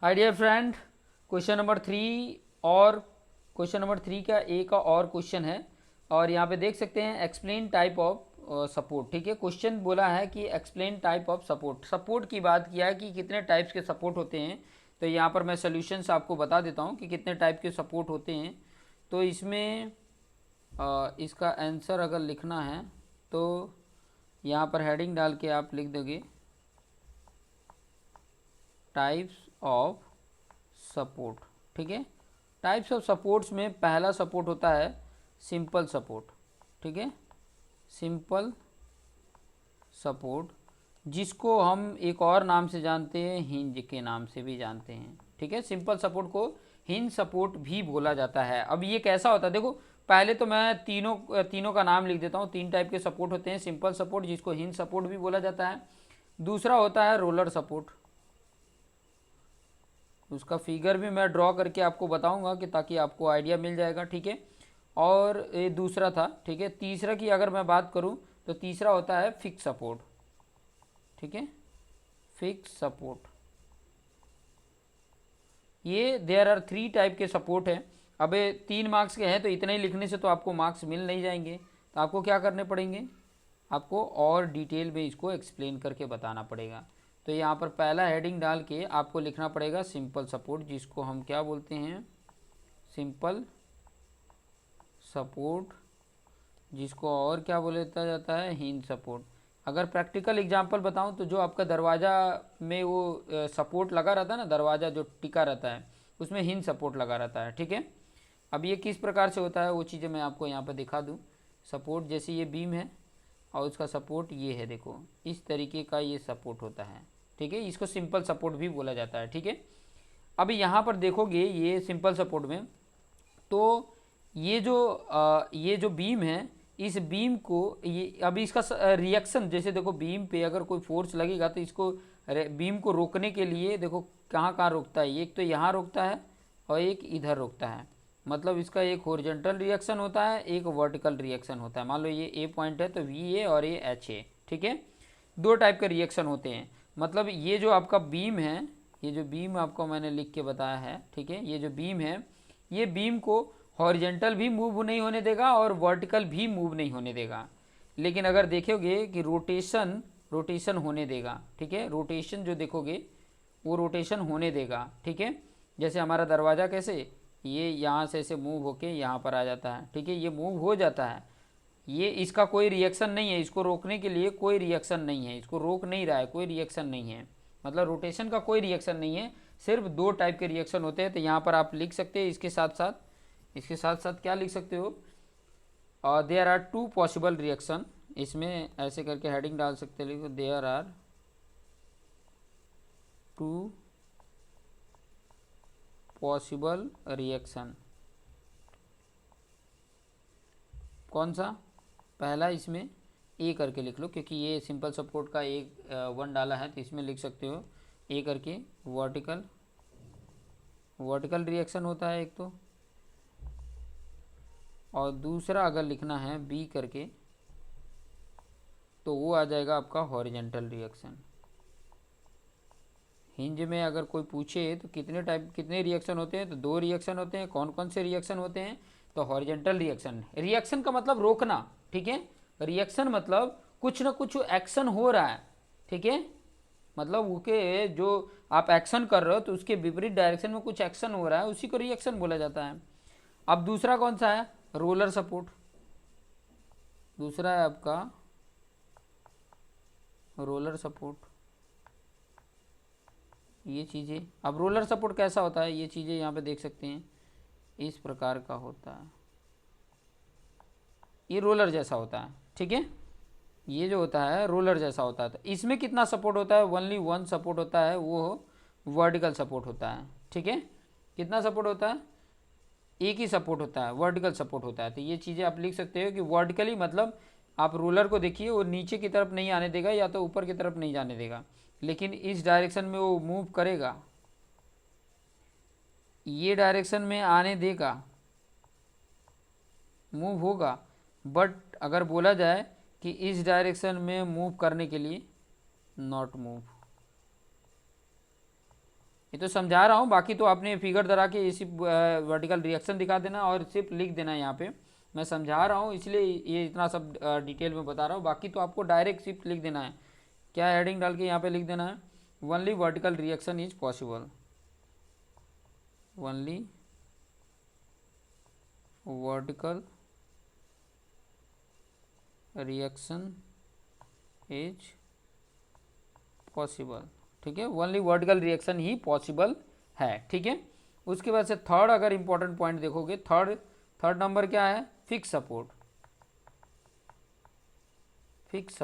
हाय dear friend, question number 3 और question number 3 का ए का और क्वेश्चन है। और यहाँ पे देख सकते हैं एक्सप्लेन टाइप ऑफ सपोर्ट। ठीक है, क्वेश्चन बोला है कि explain type of support. Support की बात किया है कि कितने टाइप्स के सपोर्ट होते हैं। तो यहाँ पर मैं सोल्यूशंस आपको बता देता हूँ कि कितने टाइप के सपोर्ट होते हैं। तो इसमें इसका आंसर अगर लिखना है तो यहाँ पर हेडिंग डाल के आप लिख दोगे टाइप्स ऑफ सपोर्ट। ठीक है, टाइप्स ऑफ सपोर्ट्स में पहला सपोर्ट होता है सिंपल सपोर्ट। ठीक है, सिंपल सपोर्ट, जिसको हम एक और नाम से जानते हैं, हिंज के नाम से भी जानते हैं। ठीक है, सिंपल सपोर्ट को हिंज सपोर्ट भी बोला जाता है। अब ये कैसा होता है देखो, पहले तो मैं तीनों का नाम लिख देता हूँ। 3 टाइप के सपोर्ट होते हैं। सिंपल सपोर्ट, जिसको हिंज सपोर्ट भी बोला जाता है। दूसरा होता है रोलर सपोर्ट, उसका फिगर भी मैं ड्रॉ करके आपको बताऊंगा कि ताकि आपको आइडिया मिल जाएगा। ठीक है, और ये दूसरा था। ठीक है, तीसरा की अगर मैं बात करूं तो तीसरा होता है फिक्स सपोर्ट। ठीक है, फिक्स सपोर्ट। ये देयर आर 3 टाइप के सपोर्ट हैं। अब ये 3 मार्क्स के हैं तो इतने ही लिखने से तो आपको मार्क्स मिल नहीं जाएंगे। तो आपको क्या करने पड़ेंगे, आपको और डिटेल में इसको एक्सप्लेन करके बताना पड़ेगा। तो यहाँ पर पहला हेडिंग डाल के आपको लिखना पड़ेगा सिंपल सपोर्ट, जिसको हम क्या बोलते हैं, सिंपल सपोर्ट, जिसको और क्या बोला जाता है, हिंज सपोर्ट। अगर प्रैक्टिकल एग्जांपल बताऊं तो जो आपका दरवाज़ा में वो सपोर्ट लगा रहता है ना, दरवाज़ा जो टिका रहता है उसमें हिंज सपोर्ट लगा रहता है। ठीक है, अब ये किस प्रकार से होता है वो चीज़ें मैं आपको यहाँ पर दिखा दूँ। सपोर्ट जैसे ये बीम है और उसका सपोर्ट ये है, देखो इस तरीके का ये सपोर्ट होता है। ठीक है, इसको सिंपल सपोर्ट भी बोला जाता है। ठीक है, अभी यहाँ पर देखोगे ये सिंपल सपोर्ट में तो ये जो बीम है, इस बीम को ये अभी इसका रिएक्शन, जैसे देखो बीम पे अगर कोई फोर्स लगेगा तो इसको बीम को रोकने के लिए देखो कहाँ कहाँ रोकता है। एक तो यहाँ रोकता है और एक इधर रोकता है। मतलब इसका एक हॉरिजॉन्टल रिएक्शन होता है, एक वर्टिकल रिएक्शन होता है। मान लो ये ए पॉइंट है तो वी ए और ये एच ए। ठीक है, 2 टाइप के रिएक्शन होते हैं। मतलब ये जो आपका बीम है, ये जो बीम आपको मैंने लिख के बताया है, ठीक है, ये जो बीम है ये बीम को हॉरिजेंटल भी मूव नहीं होने देगा और वर्टिकल भी मूव नहीं होने देगा। लेकिन अगर देखोगे कि रोटेशन होने देगा। ठीक है, रोटेशन जो देखोगे वो रोटेशन होने देगा। ठीक है, जैसे हमारा दरवाज़ा कैसे ये यहाँ से ऐसे मूव होके यहाँ पर आ जाता है। ठीक है, ये मूव हो जाता है, ये इसका कोई रिएक्शन नहीं है, इसको रोकने के लिए कोई रिएक्शन नहीं है, इसको रोक नहीं रहा है, कोई रिएक्शन नहीं है। मतलब रोटेशन का कोई रिएक्शन नहीं है, सिर्फ 2 टाइप के रिएक्शन होते हैं। तो यहाँ पर आप लिख सकते हैं इसके साथ साथ क्या लिख सकते हो, देयर आर 2 पॉसिबल रिएक्शन। इसमें ऐसे करके हेडिंग डाल सकते हो, लिखो देयर आर 2 पॉसिबल रिएक्शन। कौन सा, पहला इसमें ए करके लिख लो, क्योंकि ये सिंपल सपोर्ट का एक 1 डाला है तो इसमें लिख सकते हो ए करके, वर्टिकल रिएक्शन होता है एक तो। और दूसरा अगर लिखना है बी करके तो वो आ जाएगा आपका हॉरिजेंटल रिएक्शन। हिंज में अगर कोई पूछे तो कितने रिएक्शन होते हैं, तो 2 रिएक्शन होते हैं। कौन कौन से रिएक्शन होते हैं, तो हॉरिजेंटल रिएक्शन, रिएक्शन का मतलब रोकना। ठीक है, रिएक्शन मतलब कुछ ना कुछ एक्शन हो रहा है। ठीक है, मतलब उसके जो आप एक्शन कर रहे हो तो उसके विपरीत डायरेक्शन में कुछ एक्शन हो रहा है, उसी को रिएक्शन बोला जाता है। अब दूसरा कौन सा है, रोलर सपोर्ट। दूसरा है आपका रोलर सपोर्ट। ये चीज़ें, अब रोलर सपोर्ट कैसा होता है, ये चीज़ें यहाँ पे देख सकते हैं, इस प्रकार का होता है। ये रोलर जैसा होता है। ठीक है, ये जो होता है रोलर जैसा होता है। तो इसमें कितना सपोर्ट होता है, ओनली 1 सपोर्ट होता है, वो वर्टिकल सपोर्ट होता है। ठीक है, कितना सपोर्ट होता है, एक ही सपोर्ट होता है, वर्टिकल सपोर्ट होता है। तो ये चीज़ें आप लिख सकते हो कि वर्टिकली मतलब आप रोलर को देखिए, वो नीचे की तरफ नहीं आने देगा या तो ऊपर की तरफ नहीं जाने देगा, लेकिन इस डायरेक्शन में वो मूव करेगा, ये डायरेक्शन में आने देगा, मूव होगा। बट अगर बोला जाए कि इस डायरेक्शन में मूव करने के लिए, नॉट मूव, ये तो समझा रहा हूँ, बाकी तो आपने फिगर धरा के इसी वर्टिकल रिएक्शन दिखा देना और सिर्फ लिख देना यहाँ पे। मैं समझा रहा हूँ इसलिए ये इतना सब डिटेल में बता रहा हूँ, बाकी तो आपको डायरेक्ट सिर्फ लिख देना है। क्या हेडिंग डाल के यहाँ पे लिख देना है, only vertical reaction is possible, only vertical reaction is possible. ठीक है, ओनली वर्टिकल रिएक्शन ही पॉसिबल है। ठीक है, उसके बाद से थर्ड अगर इंपॉर्टेंट पॉइंट देखोगे, थर्ड नंबर क्या है, फिक्स सपोर्ट। फिक्स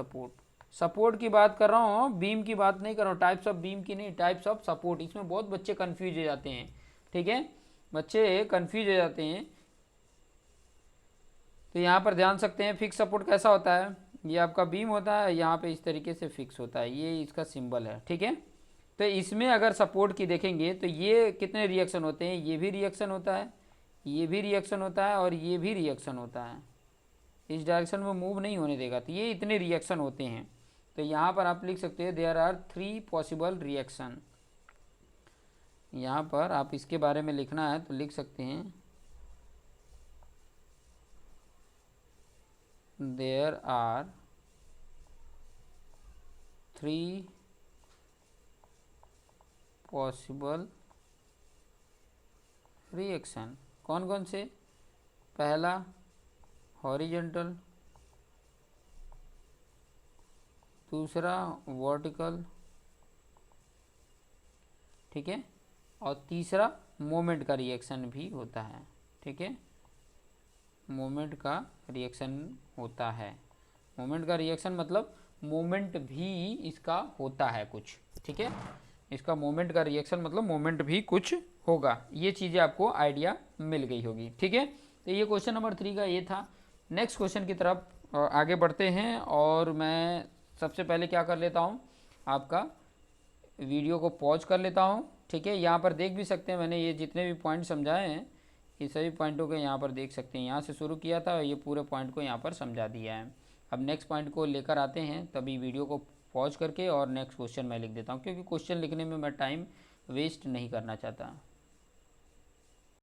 सपोर्ट की बात कर रहा हूँ, बीम की बात नहीं कर रहा हूँ, टाइप्स ऑफ बीम की नहीं, टाइप्स ऑफ सपोर्ट। इसमें बहुत बच्चे कंफ्यूज हो जाते हैं। ठीक है, बच्चे कंफ्यूज हो जाते हैं, तो यहाँ पर ध्यान सकते हैं फिक्स सपोर्ट कैसा होता है। ये आपका बीम होता है, यहाँ पे इस तरीके से फिक्स होता है, ये इसका सिंबल है। ठीक है, तो इसमें अगर सपोर्ट की देखेंगे तो ये कितने रिएक्शन होते हैं, ये भी रिएक्शन होता है, ये भी रिएक्शन होता है और ये भी रिएक्शन होता है। इस डायरेक्शन में मूव नहीं होने देगा, तो ये इतने रिएक्शन होते हैं। तो यहाँ पर आप लिख सकते हैं देयर आर 3 पॉसिबल रिएक्शन। यहाँ पर आप इसके बारे में लिखना है तो लिख सकते हैं देयर आर 3 पॉसिबल रिएक्शन। कौन कौन से, पहला हॉरिजॉन्टल, दूसरा वर्टिकल, ठीक है, और तीसरा मोमेंट का रिएक्शन भी होता है। ठीक है, मोमेंट का रिएक्शन होता है। मोमेंट का रिएक्शन मतलब मोमेंट भी इसका होता है कुछ। ठीक है, इसका मोमेंट का रिएक्शन मतलब मोमेंट भी कुछ होगा। ये चीज़ें आपको आइडिया मिल गई होगी। ठीक है, तो ये क्वेश्चन नंबर 3 का ये था। नेक्स्ट क्वेश्चन की तरफ आगे बढ़ते हैं, और मैं सबसे पहले क्या कर लेता हूँ, आपका वीडियो को पॉज कर लेता हूँ। ठीक है, यहाँ पर देख भी सकते हैं, मैंने ये जितने भी पॉइंट समझाए हैं ये सभी पॉइंटों को यहाँ पर देख सकते हैं। यहाँ से शुरू किया था, ये पूरे पॉइंट को यहाँ पर समझा दिया है। अब नेक्स्ट पॉइंट को लेकर आते हैं, तभी वीडियो को पॉज करके और नेक्स्ट क्वेश्चन मैं लिख देता हूँ, क्योंकि क्वेश्चन लिखने में मैं टाइम वेस्ट नहीं करना चाहता।